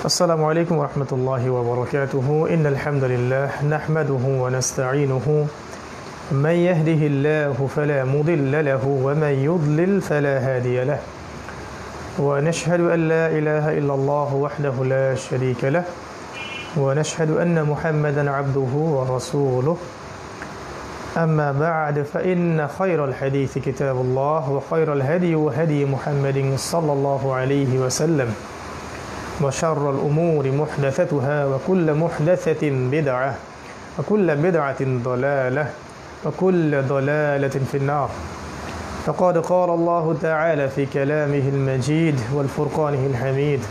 السلام عليكم ورحمة الله وبركاته إن الحمد لله نحمده ونستعينه من يهده الله فلا مضل له ومن يضلل فلا هادي له ونشهد أن لا إله إلا الله وحده لا شريك له ونشهد أن محمدا عبده ورسوله أما بعد فإن خير الحديث كتاب الله وخير الهدي هدي محمد صلى الله عليه وسلم وشر الأمور محدثتها وكل محدثة بدعة وكل بدعة ضلالة وكل ضلالة في النار فقد قال الله تعالى في كلامه المجيد والفرقانه الحميد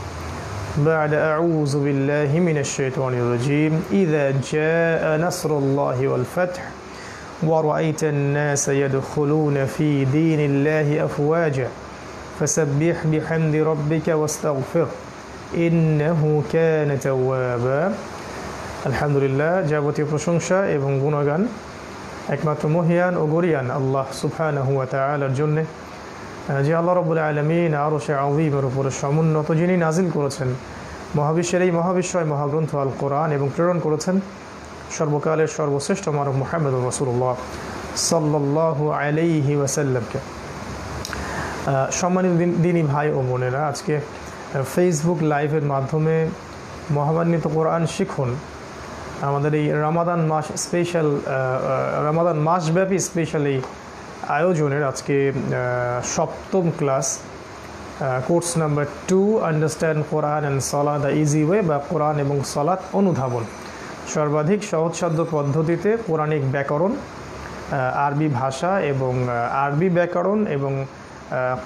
بعد أعوذ بالله من الشيطان الرجيم إذا جاء نصر الله والفتح ورأيت الناس يدخلون في دين الله أفواجا فسبح بحمد ربك واستغفر ইন্নাহু কানা তাওয়াবা। আলহামদুলিল্লাহ, যাবতীয় প্রশংসা এবং গুণগান একমাত্র মহিয়ান ও গরিয়ান আল্লাহ সুবহানাহু ওয়া তাআলার জন্য, যে আল্লাহ রাব্বুল আলামিন আরশে আযীমের উপরে সমুন্নত, যিনি নাজিল করেছেন মহাবিশ্বের এই মহাবিশ্বয় মহাগ্রন্থ আল কোরআন এবং প্রেরণ করেছেন সর্বকালের সর্বশ্রেষ্ঠ মানব মুহাম্মদুর রাসূলুল্লাহ সাল্লাল্লাহু আলাইহি ওয়াসাল্লামকে। সম্মানিত দিনী ভাই ও বোনেরা, আজকে ফেসবুক লাইভের মাধ্যমে মহামান্বিত কোরআন শিখুন আমাদের এই রমাদান মাস স্পেশাল রমাদান মাসব্যাপী স্পেশাল এই আয়োজনের আজকে সপ্তম class, course number 2 understand Quran and সলাত দ্য ইজি ওয়ে, বা কোরআন এবং সলাত অনুধাবন, সর্বাধিক সহজসাধ্য পদ্ধতিতে কোরআনিক ব্যাকরণ, আরবি ভাষা এবং আরবি ব্যাকরণ এবং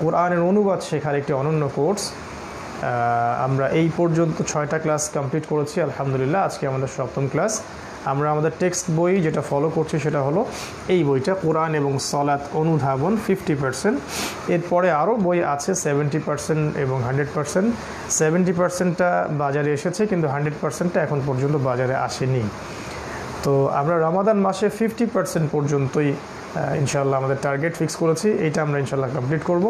কোরআনের অনুবাদ শেখার একটি অনন্য কোর্স। আমরা এই পর্যন্ত 6টা ক্লাস কমপ্লিট করেছি আলহামদুলিল্লাহ। আজকে আমাদের সপ্তম ক্লাস। আমরা আমাদের টেক্সট বই যেটা ফলো করছি সেটা হলো এই বইটা, কোরআন এবং সলাত অনুধাবন 50%। এরপরে আরও বই আছে 70% এবং 100%। 70%টা বাজারে এসেছে, কিন্তু 100%টা এখন পর্যন্ত বাজারে আসেনি। তো আমরা রমাদান মাসে 50% পর্যন্তই ইনশাআল্লাহ আমাদের টার্গেট ফিক্স করেছি, এইটা আমরা ইনশাআল্লাহ কমপ্লিট করব।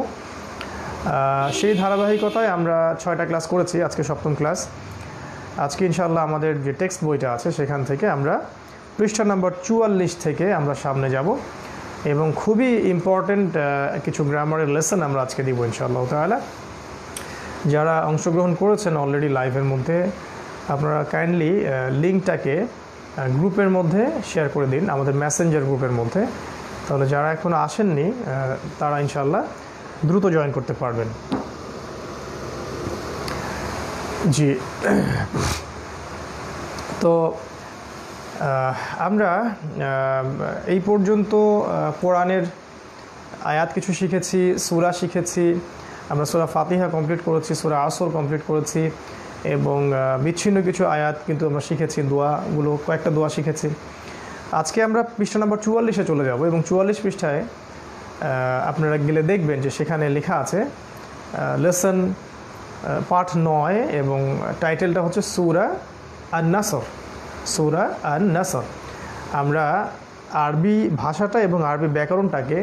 সেই ধারাবাহিকতায় আমরা 6টা ক্লাস করেছি, আজকে সপ্তম ক্লাস। আজকে ইনশাআল্লাহ আমাদের যে টেক্সট বইটা আছে সেখান থেকে আমরা পৃষ্ঠা নম্বর 44 থেকে আমরা সামনে যাব এবং খুবই ইম্পর্ট্যান্ট কিছু গ্রামারের লেসন আমরা আজকে দিব ইনশাআল্লাহ তাআলা। যারা অংশগ্রহণ করেছেন অলরেডি লাইভের মধ্যে, আপনারা কাইন্ডলি লিঙ্কটাকে গ্রুপের মধ্যে শেয়ার করে দিন, আমাদের মেসেঞ্জার গ্রুপের মধ্যে। তাহলে যারা এখনও আসেননি তারা ইনশাআল্লাহ দ্রুত জয়েন করতে পারবেন। জি, তো আমরা এই পর্যন্ত কোরআনের আয়াত কিছু শিখেছি, সূরা শিখেছি, আমরা সূরা ফাতিহা কমপ্লিট করেছি, সূরা আসর কমপ্লিট করেছি এবং বিচ্ছিন্ন কিছু আয়াত কিন্তু আমরা শিখেছি, দোয়াগুলো কয়েকটা দোয়া শিখেছি। আজকে আমরা পৃষ্ঠা নম্বর 44-এ চলে যাব এবং 44 পৃষ্ঠায় আপনারা গেলে দেখবেন যে সেখানে লেখা আছে লেসন পার্ট 9 এবং টাইটেলটা হচ্ছে সূরা আন-নাসর। সূরা আন-নাসর। আমরা আরবি ভাষাটা এবং আরবি ব্যাকরণটাকে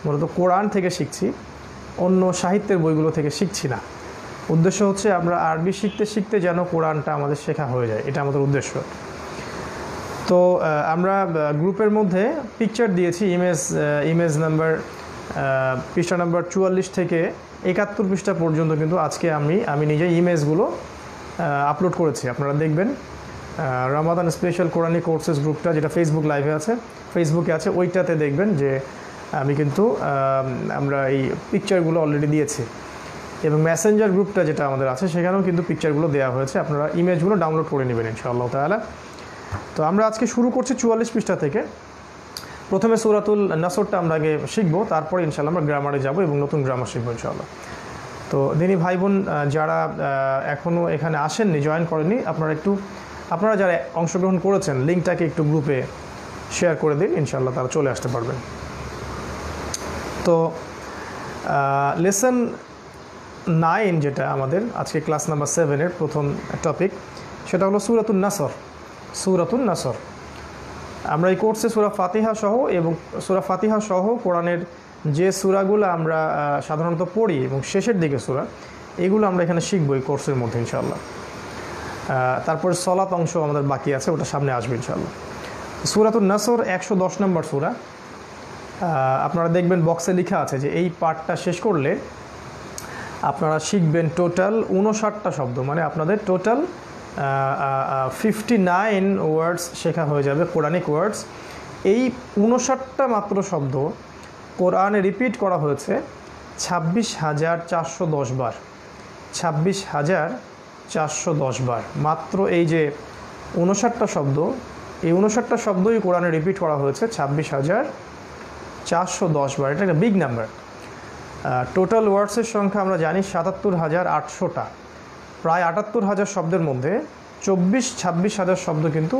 মূলত কোরআন থেকে শিখছি, অন্য সাহিত্যের বইগুলো থেকে শিখছি না। উদ্দেশ্য হচ্ছে আমরা আরবি শিখতে শিখতে যেন কোরআনটা আমাদের শেখা হয়ে যায়, এটা আমাদের উদ্দেশ্য। তো আমরা গ্রুপের মধ্যে পিকচার দিয়েছি, ইমেজ নাম্বার পৃষ্ঠা নাম্বার 44 থেকে 71 পৃষ্ঠা পর্যন্ত কিন্তু আজকে আমি নিজে ইমেজগুলো আপলোড করেছি। আপনারা দেখবেন রমাদান স্পেশাল কোরআনিক কোর্সেস গ্রুপটা, যেটা ফেসবুক লাইভে আছে, ফেসবুকে আছে, ওইটাতে দেখবেন যে আমি কিন্তু আমরা এই পিকচারগুলো অলরেডি দিয়েছি এবং মেসেঞ্জার গ্রুপটা যেটা আমাদের আছে সেখানেও কিন্তু পিকচারগুলো দেওয়া হয়েছে, আপনারা ইমেজগুলো ডাউনলোড করে নেবেন ইনশাআল্লাহ তাআলা। তো আমরা আজকে শুরু করছি 44 পৃষ্ঠা থেকে। প্রথমে সূরাতুল নাসরটা আমরা আগে শিখবো, তারপরে ইনশাআল্লাহ আমরা গ্রামারে যাব এবং নতুন গ্রামার শিখবো ইনশাআল্লাহ। তো দিনী ভাই বোন যারা এখনও এখানে আসেননি, জয়েন করেননি, আপনারা যারা অংশগ্রহণ করেছেন লিঙ্কটাকে একটু গ্রুপে শেয়ার করে দিন, ইনশাআল্লাহ তারা চলে আসতে পারবেন। তো লেসন 9 যেটা আমাদের আজকে ক্লাস নাম্বার 7-এর প্রথম টপিক, সেটা হলো সূরাতুন নাসর। সূরাতুন নাসর আমরা এই কোর্সে সূরা ফাতিহা সহ কোরআনের যে সূরাগুলো আমরা সাধারণত পড়ি এবং শেষের দিকে সূরা, এগুলো আমরা এখানে শিখব এই কোর্সের মধ্যে ইনশাআল্লাহ। তারপরে সলাত অংশ আমাদের বাকি আছে, ওটা সামনে আসবে ইনশাআল্লাহ। সূরাতুন নাসর 110 নম্বর সূরা। আপনারা দেখবেন বক্সে লেখা আছে যে এই পার্টটা শেষ করলে আপনারা শিখবেন টোটাল 59টা শব্দ, মানে আপনাদের টোটাল 59 ওয়ার্ডস শেখা হয়ে যাবে, কোরআনিক ওয়ার্ডস। এই 59টা মাত্র শব্দ কোরআনে রিপিট করা হয়েছে 26,410 বার, 26,410 বার। মাত্র এই যে 59টা শব্দ, এই 59টা শব্দই কোরআনে রিপিট করা হয়েছে 26,410 বার। এটা একটা বিগ নাম্বার। টোটাল ওয়ার্ডসের সংখ্যা আমরা জানি 77,800টা। প্রায় 78,000 শব্দের মধ্যে 24-26,000 শব্দ কিন্তু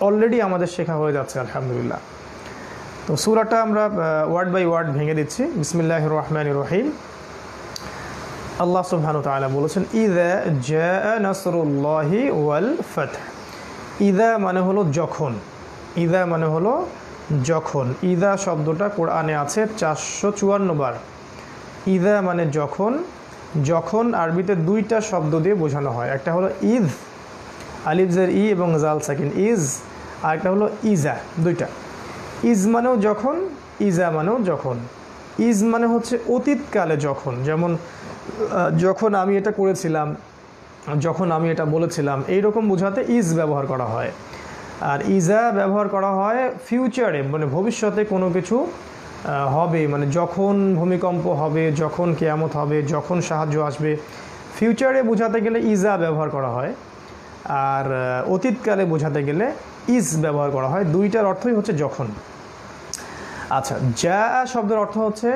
অলরেডি আমাদের শেখা হয়ে যাচ্ছে আলহামদুলিল্লাহ। তো সূরাটা আমরা ওয়ার্ড বাই ওয়ার্ড ভেঙে দিচ্ছি। বিসমিল্লাহির রহমানির রহিম। আল্লাহ সুবহানাহু ওয়া তাআলা বলেছেন, ইযা জাআ নাসরুল্লাহি ওয়াল ফাতহ। ইযা মানে হলো যখন, ইযা মানে হলো যখন। ইযা শব্দটা কোরআনে আছে 454 বার। ইযা মানে যখন। যখন আরবিতে দুইটা শব্দ দিয়ে বোঝানো হয়, একটা হলো ইজ, আলিফ জের ই এবং জাল সাকিন, ইজ। আর একটা হলো ইজা, দুইটা। ইজ মানেও যখন, ইজা মানেও যখন। ইজ মানে হচ্ছে অতীতকালে যখন, যেমন যখন আমি এটা করেছিলাম, যখন আমি এটা বলেছিলাম, এইরকম বোঝাতে ইজ ব্যবহার করা হয়। আর ইজা ব্যবহার করা হয় ফিউচারে, মানে ভবিষ্যতে কোনো কিছু হবে, মানে যখন ভূমিকম্প হবে, যখন কিয়ামত হবে, যখন সাহায্য আসবে, ফিউচারে বোঝাতে গেলে ইজা ব্যবহার করা হয়। আর অতীতকালে বোঝাতে গেলে ইজ ব্যবহার করা হয়। দুইটার অর্থই হচ্ছে যখন। আচ্ছা, যা শব্দের অর্থ হচ্ছে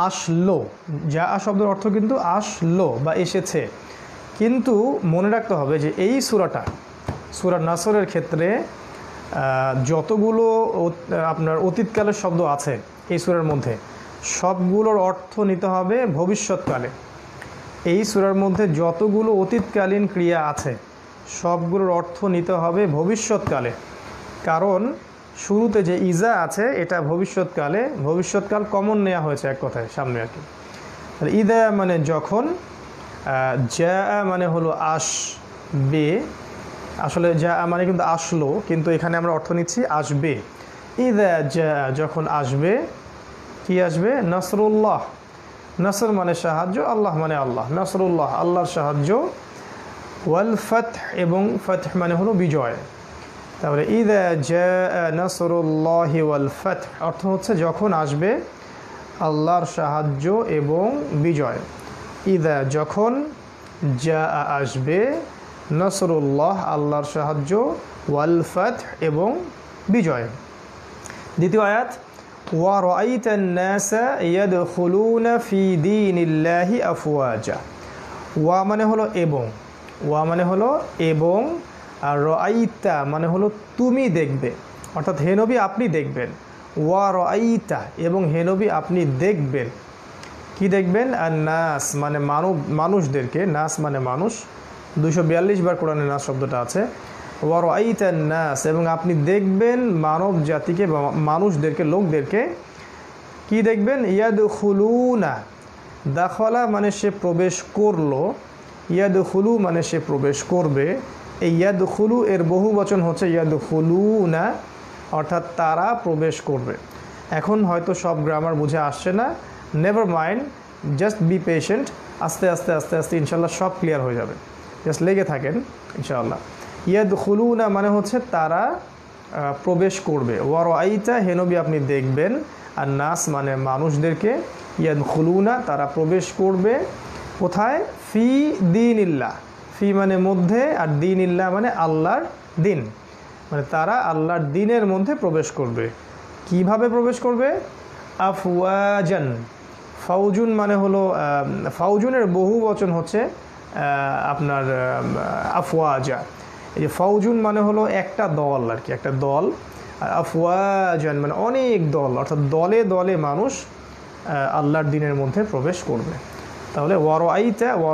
আসলো। যা শব্দের অর্থ কিন্তু আসলো বা এসেছে। কিন্তু মনে রাখতে হবে যে এই সূরাটা, সূরা নাসরের ক্ষেত্রে যতগুলো আপনার অতীতকালের শব্দ আছে এই সূরার মধ্যে, সবগুলোর অর্থ নিতে হবে ভবিষ্যৎকালে। এই সূরার মধ্যে যতগুলো অতীতকালীন ক্রিয়া আছে সবগুলোর অর্থ নিতে হবে ভবিষ্যৎকালে। কারণ শুরুতে যে ইজা আছে এটা ভবিষ্যৎকালে, ভবিষ্যৎকাল কমন নেওয়া হয়েছে এক কথায় সামনে আর কি। ইদা মানে যখন, যা মানে হলো আসবে। আসলে যা মানে কিন্তু আসলো, কিন্তু এখানে আমরা অর্থ নিচ্ছি আসবে। ইদা যা যখন আসবে, কি আসবে? নাসরুল্লাহ। নাসর মানে সাহায্য, আল্লাহ মানে আল্লাহ। নাসরুল্লাহ আল্লাহর সাহায্য, ওয়াল ফাতহ এবং ফাতহ মানে হলো বিজয়। তারপরে ইদা জা নাসরুল্লাহি ওয়াল ফাতহ অর্থ হচ্ছে যখন আসবে আল্লাহর সাহায্য এবং বিজয়। ইদা যখন, যা আসবে, নাসরুল্লাহ আল্লাহর সাহায্য, ওয়াল ফাতহ এবং বিজয়। দ্বিতীয় আয়াত, ওয়া রাআইতান নাসা ইয়াদখুলুনা ফি দীনিল্লাহি আফওয়াজা। ওয়া মানে হলো এবং, ওয়া মানে হলো এবং, আর রাআইতা মানে হলো তুমি দেখবে, অর্থাৎ হে নবী আপনি দেখবেন। ওয়া রাআইতা এবং হে নবী আপনি দেখবেন। কি দেখবেন? আর নাস মানে মানুষদেরকে, নাস মানে মানুষ। 242 বার কোরআনে নাস শব্দটা আছে। ওয়া রাআইতান নাস এবং আপনি দেখবেন মানব জাতিকে বা মানুষদেরকে, লোকদেরকে। কি দেখবেন? ইয়াদখুলুনা, দাখলা মানে সে প্রবেশ করলো, ইয়াদখুলু মানে সে প্রবেশ করবে। এই ইয়াদখুলু এর বহু বচন হচ্ছে ইয়াদখুলুনা, অর্থাৎ তারা প্রবেশ করবে। এখন হয়তো সব গ্রামার বুঝে আসছে না, never mind, just be patient. আস্তে আস্তে আস্তে আস্তে ইনশাল্লাহ সব ক্লিয়ার হয়ে যাবে, জাস্ট লেগে থাকেন ইনশাআল্লাহ। ইয়াদখুলুনা মানে হচ্ছে তারা প্রবেশ করবে। ওয়া রাআইতা হে নবী আপনি দেখবেন, আর নাস মানে মানুষদেরকে, ইয়াদখুলুনা তারা প্রবেশ করবে। কোথায়? ফি দীনিল্লাহ, ফি মানে মধ্যে, আর দীনিল্লাহ মানে আল্লাহর দিন, মানে তারা আল্লাহর দিনের মধ্যে প্রবেশ করবে। কিভাবে প্রবেশ করবে? আফওয়াজান। ফাউজুন মানে হলো, ফাউজুনের বহু বচন হচ্ছে আপনার আফওয়াজা। এই যে ফাউজুন মানে হলো একটা দল আর কি, একটা দল। আর আফওয়াজান মানে অনেক দল, অর্থাৎ দলে দলে মানুষ আল্লাহর দিনের মধ্যে প্রবেশ করবে। তাহলে ওয়া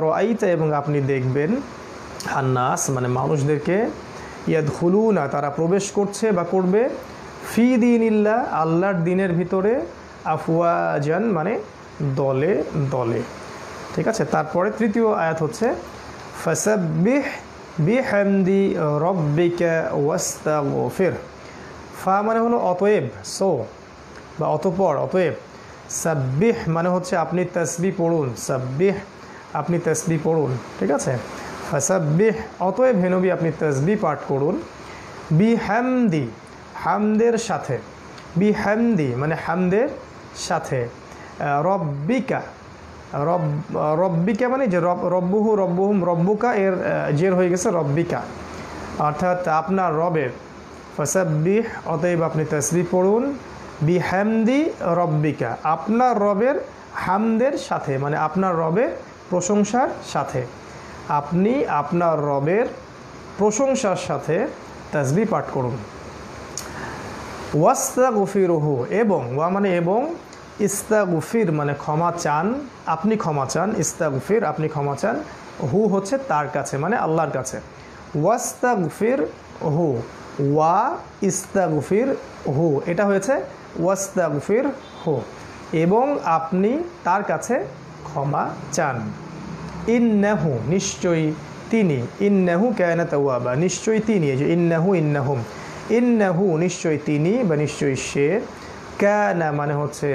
রাআইতা এবং আপনি দেখবেন, আন্নাস মানে মানুষদেরকে, ইয়াদখুলুনা তারা প্রবেশ করছে বা করবে, ফি দীনিল্লাহ আল্লাহর দিনের ভিতরে, আফওয়াজান মানে দলে দলে। ঠিক আছে। তারপরে তৃতীয় আয়াত হচ্ছে ফাসাব্বিহ বিহামদি রব্বিকা ওয়াস্তাগফির। ফা মানে হলো অতএব, সো বা অতঃপর, অতএব। সাব্বিহ মানে হচ্ছে আপনি তাসবিহ পড়ুন, সাব্বিহ আপনি তাসবিহ পড়ুন, ঠিক আছে। ফাসাব্বিহ অতএব হে নবী আপনি তাসবিহ পাঠ করুন, বিহামদি হামদের সাথে, বিহামদি মানে হামদের সাথে, রব্বিকা রব্বিকা মানে যে রব্বুহু রব্বুহুম রব্বুকা এর জের হয়ে গেছে রব্বিকা, অর্থাৎ আপনার রবের। ফাসাব্বিহ অতএব আপনি তাসবিহ পড়ুন, বিহামদি রব্বিকা আপনার রবের হামদের সাথে, মানে আপনার রবের প্রশংসার সাথে, আপনি আপনার রবের প্রশংসার সাথে তাসবিহ পাঠ করুন। ওয়াস্তাগফিরুহু এবং, ওয়া মানে এবং, ইস্তাগফির মানে ক্ষমা চান, আপনি ক্ষমা চান, ইস্তাগফির আপনি ক্ষমা চান, হু হচ্ছে তার কাছে মানে আল্লাহর কাছে। ওয়াস্তাগফির হু, ওয়া ইস্তাগফির হু, এটা হয়েছে ওয়াস্তাগফির হু, এবং আপনি তার কাছে ক্ষমা চান। ইন্নাহু নিশ্চয়ই তিনি, ইন্নাহু কানা তাওয়াবা নিশ্চয়ই তিনি, এই যে ইন্নাহু ইন্নাহুম, ইন্নাহু নিশ্চয়ই তিনি বা নিশ্চয়ই সে, কানা মানে হচ্ছে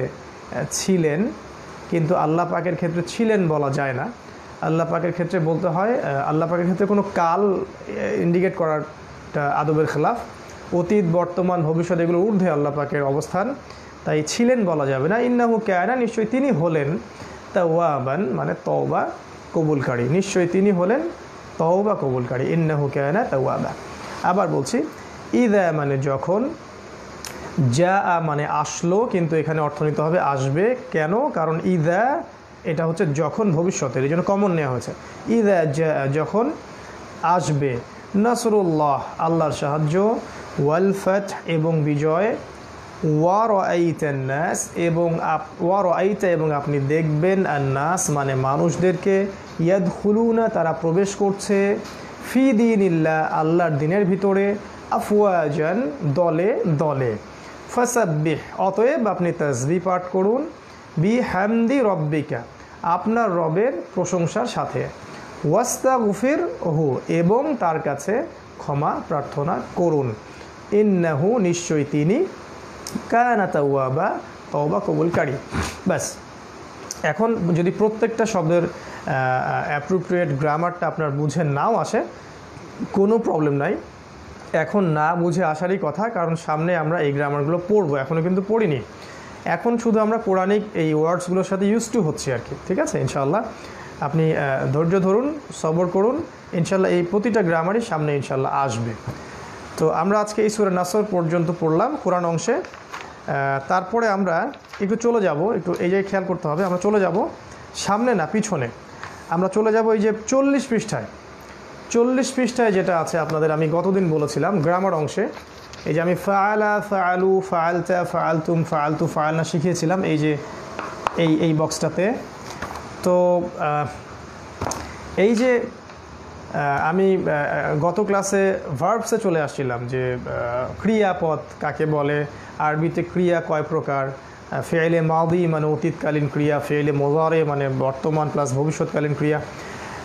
ছিলেন, কিন্তু আল্লাহ পাকের ক্ষেত্রে ছিলেন বলা যায় না, আল্লাহ পাকের ক্ষেত্রে বলতে হয়, আল্লাহ পাকের ক্ষেত্রে কোনো কাল ইন্ডিকেট করাটা আদবের খেলাফ, অতীত বর্তমান ভবিষ্যৎ এগুলো ঊর্ধ্বে আল্লাহ পাকের অবস্থান, তাই ছিলেন বলা যাবে না। ইন্নাহু কানা নিশ্চয়ই তিনি হলেন, তাওয়াবান মানে তওবা কবুলকারী, নিশ্চয়ই তিনি হলেন তওবা কবুলকারী, ইন্নাহু কানা তাওয়াবা। আবার বলছি, ইদা মানে যখন, যা মানে আসলো, কিন্তু এখানে অর্থ নিতে হবে আসবে, কেন? কারণ ইদা এটা হচ্ছে যখন ভবিষ্যতের, এই জন্য কমন নেওয়া হয়েছে। ইদা যা যখন আসবে, নাসরুল্লাহ আল্লাহর সাহায্য, ওয়াল ফাতহ এবং বিজয়, ওয়া রাআইতান নাস এবং ওয়া রাআইতা এবং আপনি দেখবেন, আন-নাস মানে মানুষদেরকে, ইয়াদখুলুনা তারা প্রবেশ করছে, ফি দীনিল্লাহ আল্লাহর দ্বীনের ভিতরে, আফওয়াজান দলে দলে। ফাসাব্বিহ অতএব আপনি তাসবিহ পাঠ করুন, বিহামদি রব্বিকা আপনার রবের প্রশংসার সাথে, ওয়াস্তাগফির হু এবং তার কাছে ক্ষমা প্রার্থনা করুন, ইন্নাহু নিশ্চয়ই তিনি, কানা তাওয়াবা তওবা কবুলকারী। ব্যাস, এখন যদি প্রত্যেকটা শব্দের অ্যাপ্রোপ্রিয়েট গ্রামারটা আপনার বুঝে নাও আসে, কোনো প্রবলেম নাই, এখন না বুঝে আসারই কথা, কারণ সামনে আমরা এই গ্রামারগুলো পড়বো, এখনও কিন্তু পড়িনি, এখন শুধু আমরা কোরআনিক এই ওয়ার্ডসগুলোর সাথে ইউজ টু হচ্ছি আর কি, ঠিক আছে। ইনশাআল্লাহ আপনি ধৈর্য ধরুন, সবর করুন, ইনশাআল্লাহ এই প্রতিটা গ্রামারই সামনে ইনশাআল্লাহ আসবে। তো আমরা আজকে এই সূরা নাসর পর্যন্ত পড়লাম কোরআন অংশে, তারপরে আমরা একটু চলে যাব, একটু এই জায়গায় খেয়াল করতে হবে, আমরা চলে যাব সামনে না পিছনে, আমরা চলে যাব এই যে 40 পৃষ্ঠায়, 40 পৃষ্ঠায় যেটা আছে আপনাদের আমি গতদিন বলেছিলাম গ্রামার অংশে, এই যে আমি ফাআলা ফাআলু ফাআলতা ফাআলতুম ফাআলতু ফাআলনা শিখিয়েছিলাম, এই যে এই বক্সটাতে। তো এই যে আমি গত ক্লাসে ভার্বসে চলে আসছিলাম যে ক্রিয়াপদ কাকে বলে, আরবিতে ক্রিয়া কয় প্রকার, ফেইলে মাদি মানে অতীতকালীন ক্রিয়া, ফেইলে মুজারে মানে বর্তমান প্লাস ভবিষ্যৎকালীন ক্রিয়া।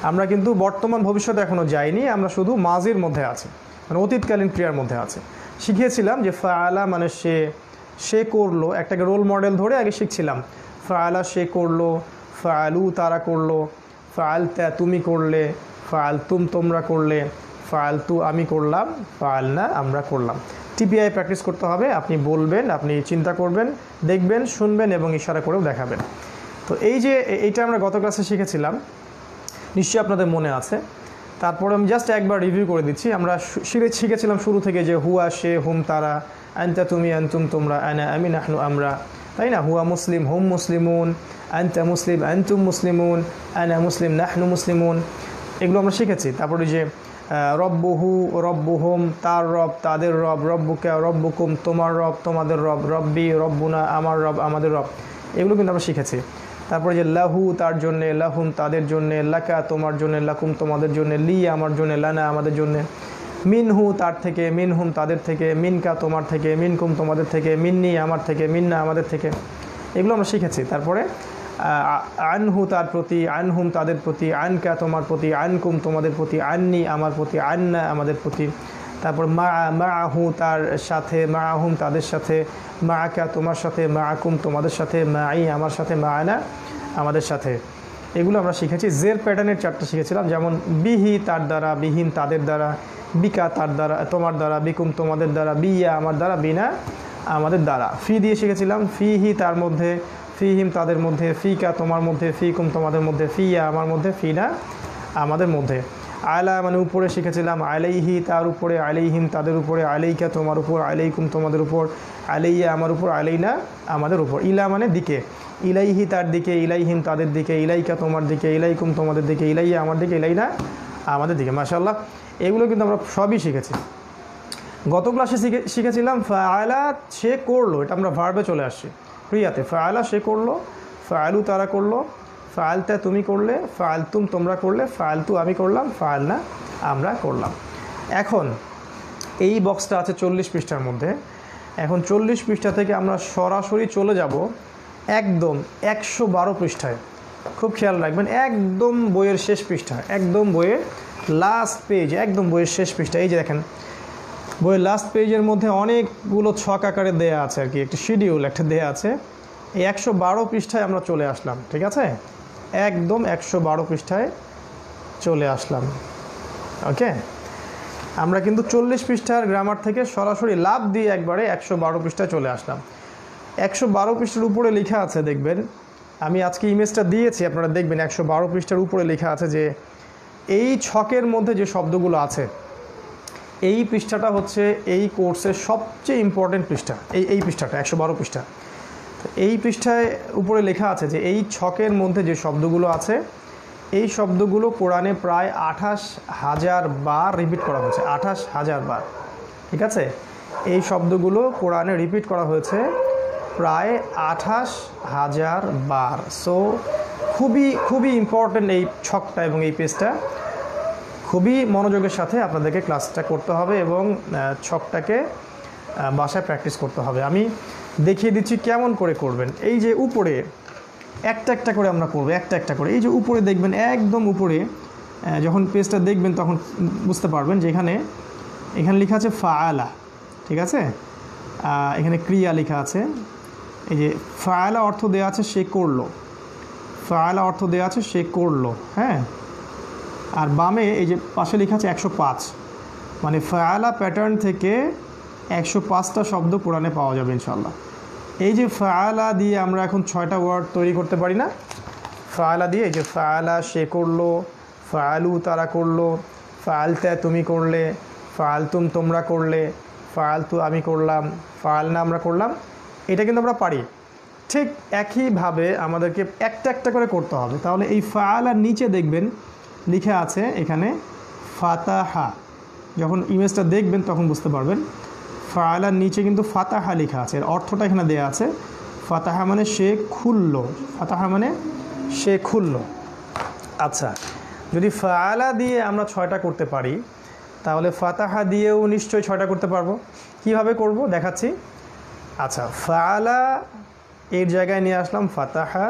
আমরা কিন্তু বর্তমান ভবিষ্যৎ এখনও যাইনি, আমরা শুধু মাজির মধ্যে আছি, মানে অতীতকালীন ক্রিয়ার মধ্যে আছে। শিখিয়েছিলাম যে ফাআলা মানে সে করলো, একটাকে রোল মডেল ধরে আগে শিখছিলাম, ফাআলা সে করলো, ফাআলু তারা করলো, ফাআলতা তুমি করলে, ফাআলতুম তোমরা করলে, ফাআলতু আমি করলাম, ফাআলনা আমরা করলাম। টিপিআই প্র্যাকটিস করতে হবে, আপনি বলবেন, আপনি চিন্তা করবেন, দেখবেন, শুনবেন এবং ইশারা করেও দেখাবেন। তো এই যে এইটা আমরা গত ক্লাসে শিখেছিলাম, নিশ্চয়ই আপনাদের মনে আছে। তারপরে আমি জাস্ট একবার রিভিউ করে দিচ্ছি। আমরা শিখেছিলাম শুরু থেকে যে হুয়া সে, হুম তারা, আনতা তুমি, আনতুম তোমরা, আনা আমি, নাহনু আমরা, তাই না? হুয়া মুসলিম, হুম মুসলিমুন, আনতা মুসলিম, আনতুম মুসলিমুন, আনা মুসলিম, নাহনু মুসলিমুন, এগুলো আমরা শিখেছি। তারপরে যে রব্বুহু রব্বুহুম তার রব তাদের রব, রব্বুকা রব্বুকুম তোমার রব তোমাদের রব, রব্বি রব্বুনা আমার রব আমাদের রব, এগুলো কিন্তু আমরা শিখেছি। তারপরে যে লাহু তার জন্যে, লাহুম তাদের জন্যে, লাকা তোমার জন্যে, লাকুম তোমাদের জন্যে, লি আমার জন্যে, লানা আমাদের জন্যে, মিনহু তার থেকে, মিনহুম তাদের থেকে, মিনকা তোমার থেকে, মিনকুম তোমাদের থেকে, মিন্নি আমার থেকে, মিন্না আমাদের থেকে, এগুলো আমরা শিখেছি। তারপরে আনহু তার প্রতি, আনহুম তাদের প্রতি, আনকা তোমার প্রতি, আনকুম তোমাদের প্রতি, আন্নি আমার প্রতি, আন্না আমাদের প্রতি। তারপর মাআহু তার সাথে, মাআহুম তাদের সাথে, মাআকা তোমার সাথে, মাআকুম তোমাদের সাথে, মাই আমার সাথে, মাআনা আমাদের সাথে। এগুলো আমরা শিখেছি। জের প্যাটার্নের 4টা শিখেছিলাম, যেমন বিহি তার দ্বারা, বিহীন তাদের দ্বারা, বিকা তার দ্বারা তোমার দ্বারা, বিকুম তোমাদের দ্বারা, বিয়া আমার দ্বারা, বিনা আমাদের দ্বারা। ফি দিয়ে শিখেছিলাম, ফিহি তার মধ্যে, ফিহিম তাদের মধ্যে, ফিকা তোমার মধ্যে, ফিকুম তোমাদের মধ্যে, ফিয়া আমার মধ্যে, ফিনা আমাদের মধ্যে। আলা মানে উপরে শিখেছিলাম, আলাইহি তার উপরে, আলাইহিম তাদের উপরে, আলাইকা তোমার উপর, আলাইকুম তোমাদের উপর, আলাইয়া আমার উপর, আলাইনা আমাদের উপর। ইলা মানে দিকে, ইলাইহি তার দিকে, ইলাইহিম তাদের দিকে, ইলাইকা তোমার দিকে, ইলাইকুম তোমাদের দিকে, ইলাইয়া আমার দিকে, ইলাইনা আমাদের দিকে। মাশাআল্লাহ, এগুলো কিন্তু আমরা সবই শিখেছি। গত ক্লাসে শিখেছিলাম ফাআলা সে করলো, এটা আমরা ভার্বে চলে আসছি ক্রিয়াতে। ফাআলা সে করলো, ফাআলু তারা করলো, ফাআলতা তুমি করলে, ফাআলতুম তোমরা করলে, ফাআলতু আমি করলাম, ফাআলনা আমরা করলাম। এখন এই বক্সটা আছে 40 পৃষ্ঠার মধ্যে। এখন 40 পৃষ্ঠা থেকে আমরা সরাসরি চলে যাব একদম 112 পৃষ্ঠায়। খুব খেয়াল রাখবেন, একদম বইয়ের শেষ পৃষ্ঠা, একদম বইয়ের লাস্ট পেজ, একদম বইয়ের শেষ পৃষ্ঠা। এই যে দেখেন, বইয়ের লাস্ট পেজের মধ্যে অনেকগুলো ছক আকারে দেয়া আছে আর কি, একটা শিডিউল একটা দেয়া আছে। এই 112 পৃষ্ঠায় আমরা চলে আসলাম, ঠিক আছে? একদম 112 পৃষ্ঠায় চলে আসলাম। ওকে, আমরা কিন্তু 40 পৃষ্ঠার গ্রামার থেকে সরাসরি লাভ দিয়ে একবারে 112 পৃষ্ঠায় চলে আসলাম। 112 পৃষ্ঠার উপরে লেখা আছে, দেখবেন আমি আজকে ইমেজটা দিয়েছি, আপনারা দেখবেন 112 পৃষ্ঠার উপরে লেখা আছে যে এই ছকের মধ্যে যে শব্দগুলো আছে, এই পৃষ্ঠাটা হচ্ছে এই কোর্সের সবচেয়ে ইম্পর্টেন্ট পৃষ্ঠা। এই পৃষ্ঠাটা 112 পৃষ্ঠা। এই পৃষ্ঠায় উপরে লেখা আছে যে এই ছকের মধ্যে যে শব্দগুলো আছে, এই শব্দগুলো কোরআনে প্রায় 28,000 বার রিপিট করা হয়েছে। 28,000 বার, ঠিক আছে? এই শব্দগুলো কোরআনে রিপিট করা হয়েছে প্রায় 28,000 বার। সো খুবই ইম্পর্টেন্ট এই ছকটা এবং এই পেজটা। খুবই মনোযোগের সাথে আপনাদেরকে ক্লাসটা করতে হবে এবং ছকটাকে বাসায় প্র্যাকটিস করতে হবে। আমি দেখিয়ে দিচ্ছি কেমন করে করবেন। এই যে উপরে একটা একটা করে আমরা করবো, একটা একটা করে। এই যে উপরে দেখবেন, একদম উপরে যখন পেজটা দেখবেন তখন বুঝতে পারবেন যে এখানে লেখা আছে ফাআলা, ঠিক আছে? এখানে ক্রিয়া লেখা আছে। এই যে ফাআলা অর্থ দেওয়া আছে সে করলো, ফাআলা অর্থ দেওয়া আছে সে করলো, হ্যাঁ। আর বামে এই যে পাশে লেখা আছে 105, মানে ফাআলা প্যাটার্ন থেকে 105টা শব্দ কোরআনে পাওয়া যাবে ইনশাআল্লাহ। এই যে ফাআলা দিয়ে আমরা এখন 6টা ওয়ার্ড তৈরি করতে পারি না? ফাআলা দিয়ে, এই যে ফাআলা সে করলো, ফাআলু তারা করলো, ফাআলতা তুমি করলে, ফাআলতুম তোমরা করলে, ফাআলতু আমি করলাম, ফাআলনা আমরা করলাম। এটা কিন্তু আমরা পারি। ঠিক একইভাবে আমাদেরকে একটা একটা করে করতে হবে। তাহলে এই ফাআলার নিচে দেখবেন লিখা আছে এখানে ফাতাহা। যখন ইমেজটা দেখবেন তখন বুঝতে পারবেন ফাআলার নিচে কিন্তু ফাতাহা লেখা আছে। এর অর্থটা এখানে দেয়া আছে। ফাতাহা মানে সে খুললো, ফাতাহা মানে সে খুললো। আচ্ছা, যদি ফাআলা দিয়ে আমরা 6টা করতে পারি, তাহলে ফাতাহা দিয়েও নিশ্চয়ই 6টা করতে পারবো। কিভাবে করব দেখাচ্ছি। আচ্ছা, ফাআলা এর জায়গায় নিয়ে আসলাম ফাতাহা।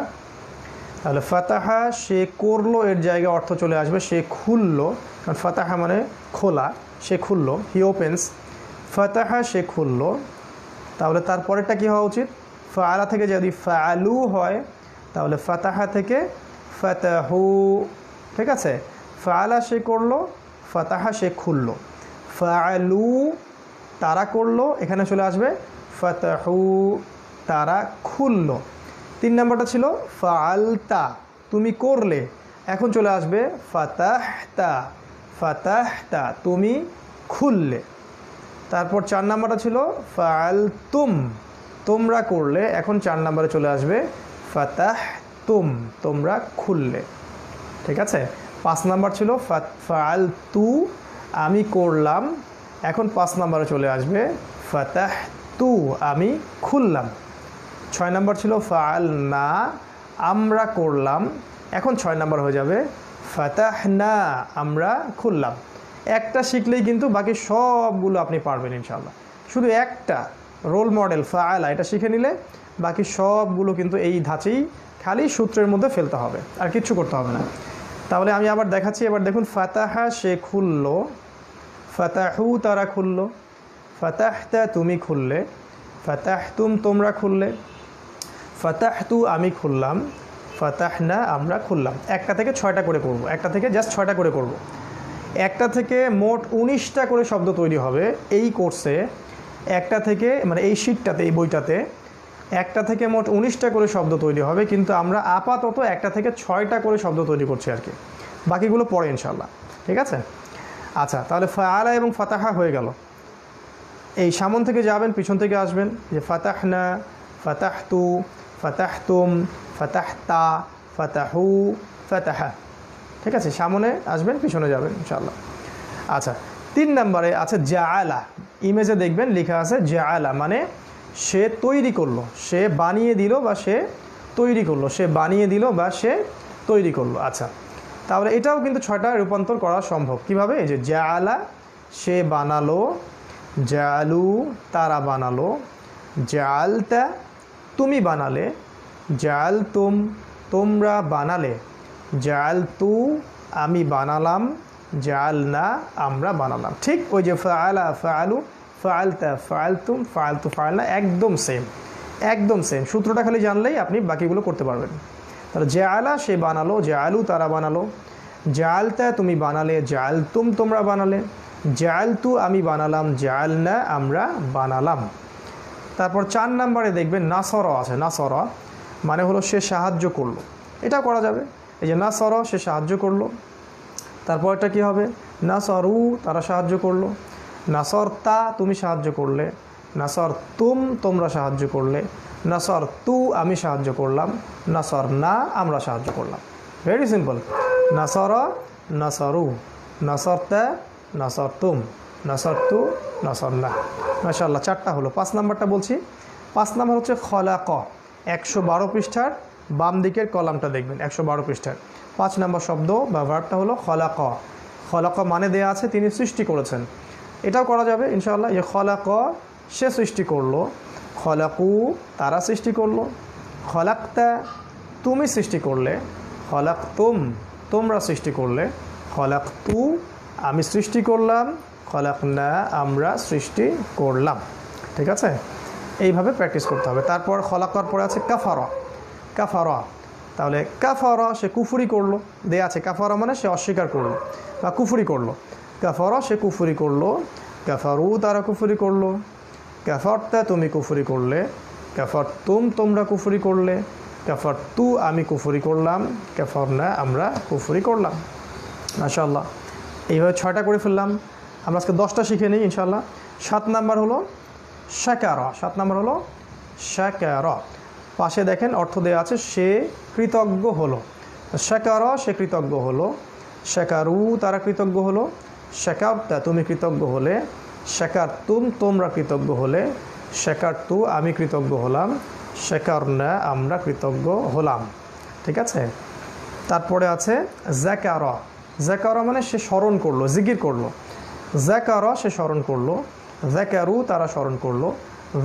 তাহলে ফাতাহা সে করলো, এর জায়গায় অর্থ চলে আসবে সে খুললো, কারণ ফাতাহা মানে খোলা, সে খুললো, হি ওপেন্স। ফাতাহা সে খুললো। তাহলে তারপরেরটা কী হওয়া উচিত? ফাআলা থেকে যদি ফাআলু হয় তাহলে ফাতাহা থেকে ফাতাহু, ঠিক আছে? ফাআলা সে করলো, ফাতাহা সে খুললো, ফাআলু তারা করলো, এখানে চলে আসবে ফাতাহু তারা খুললো। 3 নম্বরটা ছিল ফাআলতা তুমি করলে, এখন চলে আসবে ফাতাহতা, ফাতাহতা তুমি খুললে। তারপর 4 নম্বরটা ছিল ফাআলতুম তোমরা করলে, এখন 4 নম্বরে চলে আসবে ফাতাহতুম তোমরা খুললে, ঠিক আছে? 5 নম্বর ছিল ফাআলতু আমি করলাম, এখন 5 নম্বরে চলে আসবে ফাতাহতু আমি খুললাম। 6 নম্বর ছিল ফাআলনা আমরা করলাম, এখন 6 নম্বর হয়ে যাবে ফাতাহনা আমরা খুললাম। একটা শিখলেই কিন্তু বাকি সবগুলো আপনি পারবেন ইনশাআল্লাহ। শুধু একটা রোল মডেল ফাআলা এটা শিখে নিলে বাকি সবগুলো কিন্তু এই ধাঁচেই খালি সূত্রের মধ্যে ফেলতে হবে, আর কিচ্ছু করতে হবে না। তাহলে আমি আবার দেখাচ্ছি, এবার দেখুন ফাতাহা সে খুললো, ফাতাহু তারা খুললো, ফাতাহতা তুমি খুললে, ফাতাহতুম তোমরা খুললে, ফাতাহতু আমি খুললাম, ফাতাহনা আমরা খুললাম। একটা থেকে 6টা করে করব, একটা থেকে জাস্ট 6টা করে করব। একটা থেকে মোট 19টা করে শব্দ তৈরি হবে এই কোর্সে। একটা থেকে মানে এই শীটটাতে, এই বইটাতে একটা থেকে মোট 19টা করে শব্দ তৈরি হবে, কিন্তু আমরা আপাতত একটা থেকে 6টা করে শব্দ তৈরি করছি আর কি, বাকিগুলো পরে ইনশাল্লাহ। ঠিক আছে? আচ্ছা, তাহলে ফাআলা এবং ফাতাহা হয়ে গেল। এই সামন থেকে যাবেন, পিছন থেকে আসবেন, যে ফাতাহনা, ফাতাহতু, ফাতাহতুম, ফাতাহতা, ফাতাহু, ফাতাহা। ঠিক আছে? সামনে আসবেন, পিছনে যাবেন ইনশাআল্লাহ। আচ্ছা, 3 নম্বরে আছে জাআলা। ইমেজে দেখবেন লেখা আছে জাআলা, মানে সে তৈরি করলো, সে বানিয়ে দিল বা সে তৈরি করলো, সে বানিয়ে দিল বা সে তৈরি করলো। আচ্ছা, তাহলে এটাও কিন্তু 6টা রূপান্তর করা সম্ভব। কিভাবে? এই যে জাআলা সে বানালো, জাআলু তারা বানালো, জাআলতা তুমি বানালে, জাআলতুম তোমরা বানালে, জাআলতু আমি বানালাম, জাআলনা আমরা বানালাম। ঠিক ওই যে ফাআলা ফাআলু, ফাআলতা ফাআলতুম, ফাআলতু ফাআলনা, একদম সেম, একদম সেম। সূত্রটা খালি জানলেই আপনি বাকিগুলো করতে পারবেন। তাহলে জাআলা সে বানালো, জাআলু তারা বানালো, জাআলতা তুমি বানালে, জাআলতুম তোমরা বানালে, জাআলতু আমি বানালাম, জাআলনা আমরা বানালাম। তারপর 4 নম্বরে দেখবেন নাসর আছে। নাসর মানে হলো সে সাহায্য করলো, এটা করা যাবে। এই যে নাসর সে সাহায্য করলো। তারপর এটা কী হবে? নাসরু তারা সাহায্য করলো, নাসরতা তুমি সাহায্য করলে, নাসর তুম তোমরা সাহায্য করলে, নাসর তু আমি সাহায্য করলাম, নাসর না আমরা সাহায্য করলাম। Very simple. নাসর নাসরু, নাসরতা নাসর তুম, নাসর তু নাসর না। মাশাআল্লাহ, 4টা হলো। 5 নম্বরটা বলছি। 5 নম্বর হচ্ছে খলাক। 112 পৃষ্ঠার বাম দিকের কলামটা দেখবেন, 112 পৃষ্ঠার 5 নম্বর শব্দ বা ভার্বটা হলো খলাক। খলাক মানে দেয়া আছে তিনি সৃষ্টি করেছেন, এটাও করা যাবে ইনশাআল্লাহ। যে খলাক সে সৃষ্টি করলো, খলাকু তারা সৃষ্টি করলো, খলাকতা তুমি সৃষ্টি করলে, খলাকতুম তোমরা সৃষ্টি করলে, খলাকতু আমি সৃষ্টি করলাম, খলাকনা আমরা সৃষ্টি করলাম। ঠিক আছে? এইভাবে প্র্যাকটিস করতে হবে। তারপর খলাকার পরে আছে কাফারা। কাফারা, তাহলে কাফারা সে কুফরি করলো, দেয়া আছে কাফারা মানে সে অস্বীকার করলো বা কুফরি করলো। কাফারা সে কুফরি করলো, কাফারু তারা কুফরি করলো, কাফারতা তুমি কুফরি করলে, কাফারতুম তোমরা কুফরি করলে, কাফারতু আমি কুফরি করলাম, কাফারনা আমরা কুফরি করলাম। মাশাআল্লাহ, এইভাবে 6টা করে ফেললাম। আমরা আজকে 10টা শিখে নিই ইনশাআল্লাহ। 7 নাম্বার হলো শাকারা। 7 নাম্বার হলো শাকারা। পাশে দেখেন অর্থ দেওয়া আছে সে কৃতজ্ঞ হলো। শাকারা সে কৃতজ্ঞ হলো, শাকারু তারা কৃতজ্ঞ হলো, শাকারতা তুমি কৃতজ্ঞ হলে, শাকারতুম তোমরা কৃতজ্ঞ হলে, শাকারতু আমি কৃতজ্ঞ হলাম, শাকারনা আমরা কৃতজ্ঞ হলাম। ঠিক আছে? তারপরে আছে যাকারা। যাকারা মানে সে স্মরণ করলো, জিকির করলো। যাকারা সে স্মরণ করলো, যাকারু তারা স্মরণ করলো,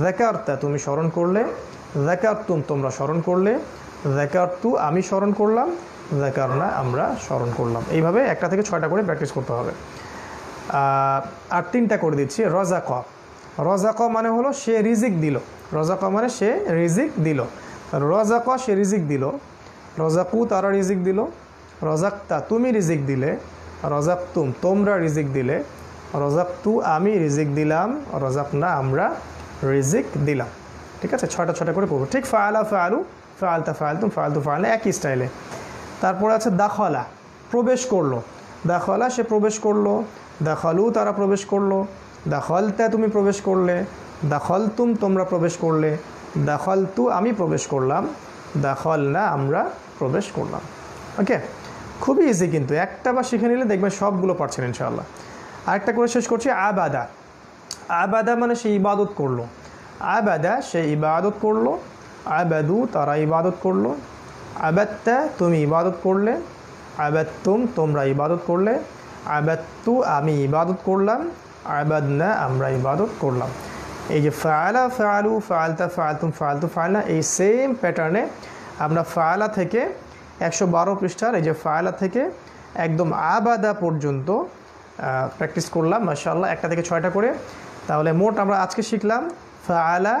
যাকারতা তুমি স্মরণ করলে, যাকারতুম তোমরা স্মরণ করলে, যাকারতু আমি স্মরণ করলাম, যাকারনা আমরা স্মরণ করলাম। এইভাবে 1টা থেকে 6টা করে প্র্যাকটিস করতে হবে। আর 3টা করে দিচ্ছি। রজাক। রজাক মানে হলো সে রিজিক দিল। রজাক মানে সে রিজিক দিল। রজাক সে রিজিক দিল, রজাকু তারা রিজিক দিল, রজাকতা তুমি রিজিক দিলে, রজাকতুম তোমরা রিজিক দিলে, রজাকতু আমি রিজিক দিলাম, রজাকনা আমরা রিজিক দিলাম। ঠিক আছে? 6টা করে করবো। ঠিক ফাআলা ফাআলু, ফাআলতা ফাআলতুম, ফাআলতু ফাআলনা, একই স্টাইলে। তারপরে আছে দাখলা, প্রবেশ করলো। দাখলা সে প্রবেশ করলো, দাখালু তারা প্রবেশ করলো, দাখালতা তুমি প্রবেশ করলে, দাখালতুম তোমরা প্রবেশ করলে, দাখালতু আমি প্রবেশ করলাম, দাখালনা আমরা প্রবেশ করলাম। ওকে, খুবই ইজি কিন্তু একটা বার শিখে নিলে দেখবেন সবগুলো পারছেন ইনশাআল্লাহ। আরেকটা করে শেষ করছি। আবাদা। আবাদা মানে সে ইবাদত করলো। আবাদা সে ইবাদত করলো, আবাদু তারা ইবাদত করলো, আবাদতা তুমি ইবাদত করলে, আবাদতুম তোমরা ইবাদত করলে, আবাদতু আমি ইবাদত করলাম, আবাদনা আমরা ইবাদত করলাম। এই যে ফাআলা ফাআলু, ফাআলতা ফাআলতুম, ফাআলতু ফাআলনা, এই সেম প্যাটার্নে আমরা ফাআলা থেকে 112 পৃষ্ঠার এই যে ফাআলা থেকে একদম আবাদা পর্যন্ত প্র্যাকটিস করলাম মাশাআল্লাহ, 1টা থেকে 6টা করে। তাহলে মোট আমরা আজকে শিখলাম ফাআলা,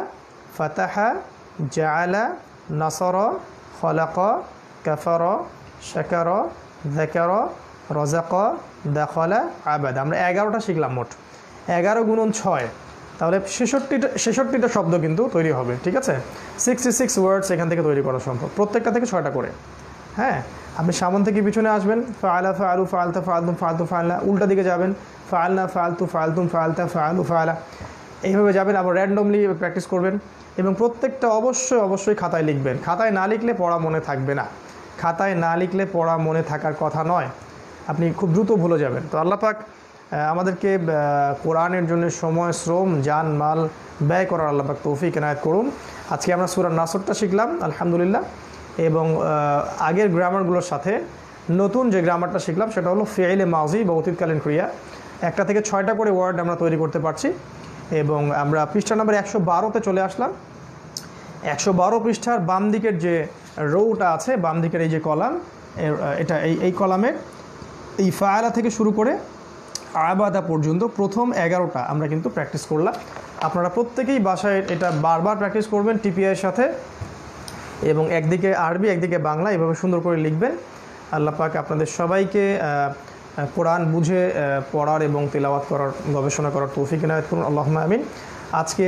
ফাতাহা, জাআলা, নাসারা, খলাকা, কাফারা, শাকারা, যাকারা, রাযাকা, দাখালা, আবাদা। আমরা 11টা শিখলাম মোট। 11 গুণন 6, তাহলে 66টা শব্দ কিন্তু তৈরি হবে, ঠিক আছে? 66 ওয়ার্ডস এখান থেকে তৈরি করা সম্ভব, প্রত্যেকটা থেকে 6টা করে। হ্যাঁ, আপনি সামন থেকে পিছনে আসবেন, ফাআলা, ফাআলু, ফাআলতা, ফাআলতুম, ফাআলতু, ফাআলনা, উল্টা দিকে যাবেন, ফাআলনা, ফাআলতু, ফাআলতুম, ফাআলতা, ফাআলু, ফাআলা, এইভাবে যাবেন। আবার র্যান্ডমলি প্র্যাকটিস করবেন এবং প্রত্যেকটা অবশ্যই খাতায় লিখবেন। খাতায় না লিখলে পড়া মনে থাকবে না। খাতায় না লিখলে পড়া মনে থাকার কথা নয়, আপনি খুব দ্রুত ভুলে যাবেন। তো আল্লাহ পাক আমাদেরকে কোরআনের জন্য সময়, শ্রম, জান মাল ব্যয় করার আল্লাহ পাক তৌফিক এনায়েত করুন। আজকে আমরা সূরা নাসরটা শিখলাম আলহামদুলিল্লাহ, এবং আগের গ্রামারগুলোর সাথে নতুন যে গ্রামারটা শিখলাম সেটা হলো ফিআইলে মাজি বা অতীতকালীন ক্রিয়া। 1টা থেকে 6টা করে ওয়ার্ড আমরা তৈরি করতে পারছি। এবং আমরা পৃষ্ঠা নম্বর 112তে চলে আসলাম। 112 পৃষ্ঠার বাম দিকের যে রোটা আছে, বাম দিকের এই যে কলাম, এটা এই কলামের এই ফাআলা থেকে শুরু করে আবাদা পর্যন্ত প্রথম 11টা আমরা কিন্তু প্র্যাকটিস করলাম। আপনারা প্রত্যেকেই বাসায় এটা বারবার প্র্যাকটিস করবেন টিপিআইয়ের সাথে, এবং একদিকে আরবি একদিকে বাংলা এভাবে সুন্দর করে লিখবেন। আল্লাহ পাক আপনাদের সবাইকে কোরআন বুঝে পড়ার এবং তেলাওয়াত করার, গবেষণা করার তৌফিক এনায়েত করুন, আল্লাহুম্মা আমিন। আজকে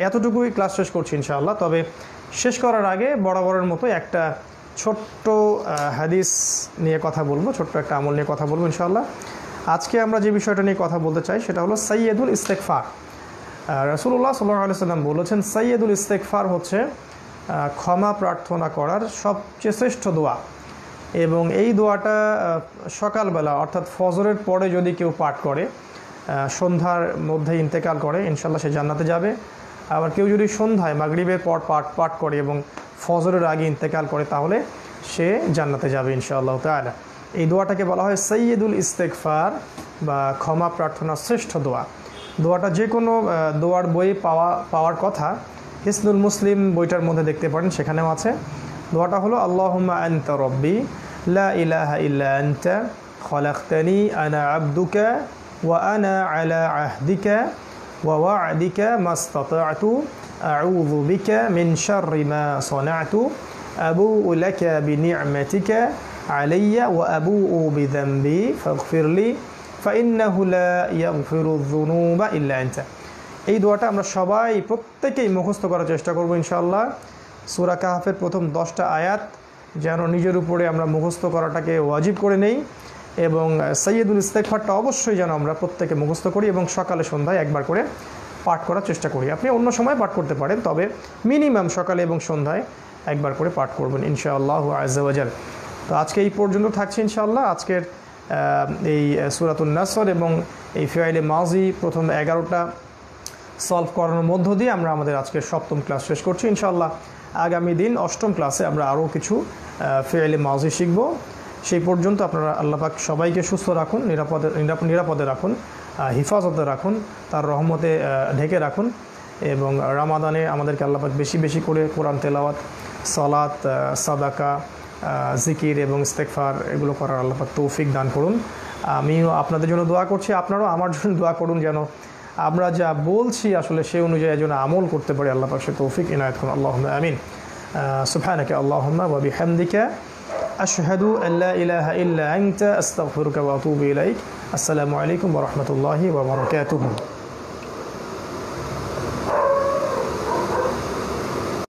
এতটুকুই ক্লাস শেষ করছি ইনশাআল্লাহ। তবে শেষ করার আগে বরাবরের মতো একটা ছোট্ট হাদিস নিয়ে কথা বলবো, ছোট্ট একটা আমল নিয়ে কথা বলবো ইনশাআল্লাহ। আজকে আমরা যে বিষয়টা নিয়ে কথা বলতে চাই সেটা হলো সাইয়্যিদুল ইস্তেগফার। রাসূলুল্লাহ সাল্লাল্লাহু আলাইহি ওয়াসাল্লাম বলেছেন সাইয়্যিদুল ইস্তেগফার হচ্ছে ক্ষমা প্রার্থনা করার সবচেয়ে শ্রেষ্ঠ দোয়া। এবং এই দোয়াটা সকালবেলা অর্থাৎ ফজরের পরে যদি কেউ পাঠ করে, সন্ধ্যার মধ্যে ইন্তেকাল করে, ইনশাআল্লাহ সে জান্নাতে যাবে। আবার কেউ যদি সন্ধ্যায় মাগরিবের পর পাঠ করে এবং ফজরের আগে ইন্তেকাল করে, তাহলে সে জান্নাতে যাবে ইনশাআল্লাহ তাআলা। এই দোয়াটাকে বলা হয় সাইয়্যিদুল ইস্তেগফার বা ক্ষমা প্রার্থনার শ্রেষ্ঠ দোয়া। দোয়াটা যে কোনো দোয়ার বইয়ে পাওয়ার কথা, হিসনুল মুসলিম বইটার মধ্যে দেখতে পারেন, সেখানেও আছে। দোয়াটা হলো আল্লাহুম্মা আনতা রব্বি লা ইলাহা ইল্লা আনতা খলাকতানি আনা আবদুকা ওয়া আনা আলা আহদিকা ওয়া ওয়া'দিকা মাস্তাতা'তু আউযু বিকা মিন শাররি মা সানা'তু আবুউ লাকা বিনি'মাতিকা আলাইয়া ওয়া আবুউ বিযানবি ফাগফিরলি ফাইন্নাহু লা ইয়াগফিরুয যুনুবা ইল্লা আনতা। এই দোয়াটা আমরা সবাই প্রত্যেকেই মুখস্থ করার চেষ্টা করব ইনশাআল্লাহ। সূরা কাহফের প্রথম 10টা আয়াত যেন নিজের উপরে আমরা মুখস্থ করাটাকে ওয়াজিব করে নেই, এবং সাইয়্যিদুল ইস্তেগফারটা অবশ্যই যেন আমরা প্রত্যেকে মুখস্থ করি এবং সকালে সন্ধ্যায় একবার করে পাঠ করার চেষ্টা করি। আপনি অন্য সময় পাঠ করতে পারেন, তবে মিনিমাম সকালে এবং সন্ধ্যায় একবার করে পাঠ করবেন ইনশাআল্লাহ আযজা ওয়া জাল। তো আজকে এই পর্যন্ত থাকছে ইনশাআল্লাহ। আজকের এই সূরাতুন নাসর এবং এই ফিআইলে মাজি প্রথম 11টা সলভ করানোর মধ্য দিয়ে আমরা আমাদের আজকের 7ম ক্লাস শেষ করছি ইনশাআল্লাহ। আগামী দিন 8ম ক্লাসে আমরা আরও কিছু ফিআইলে মাজি শিখব। সেই পর্যন্ত আপনারা আল্লাহ পাক সবাইকে সুস্থ রাখুন, নিরাপদে রাখুন, হিফাজতে রাখুন, তার রহমতে ঢেকে রাখুন, এবং রামাদানে আমাদেরকে আল্লাহ পাক বেশি বেশি করে কোরআন তেলাওয়াত, সালাত, সাদাকা, জিকির এবং ইস্তেগফার এগুলো করার আল্লাহ পাক তৌফিক দান করুন। আমিও আপনাদের জন্য দোয়া করছি, আপনারাও আমার জন্য দোয়া করুন যেন আমরা যা বলছি আসলে সেই অনুযায়ী যেন আমল করতে পারি। আল্লাহ পাক সে তৌফিক ইনায়াত করুন, আল্লাহুম্মা আমিন। সুবহানাকা আল্লাহুম্মা ওয়া বিহামদিকা আশহাদু আল্লা ইলাহা ইল্লা আনতা আস্তাগফিরুকা ওয়া আতুবু ইলাইক। আসসালামু আলাইকুম ওয়া রাহমাতুল্লাহি ওয়া বারাকাতুহু।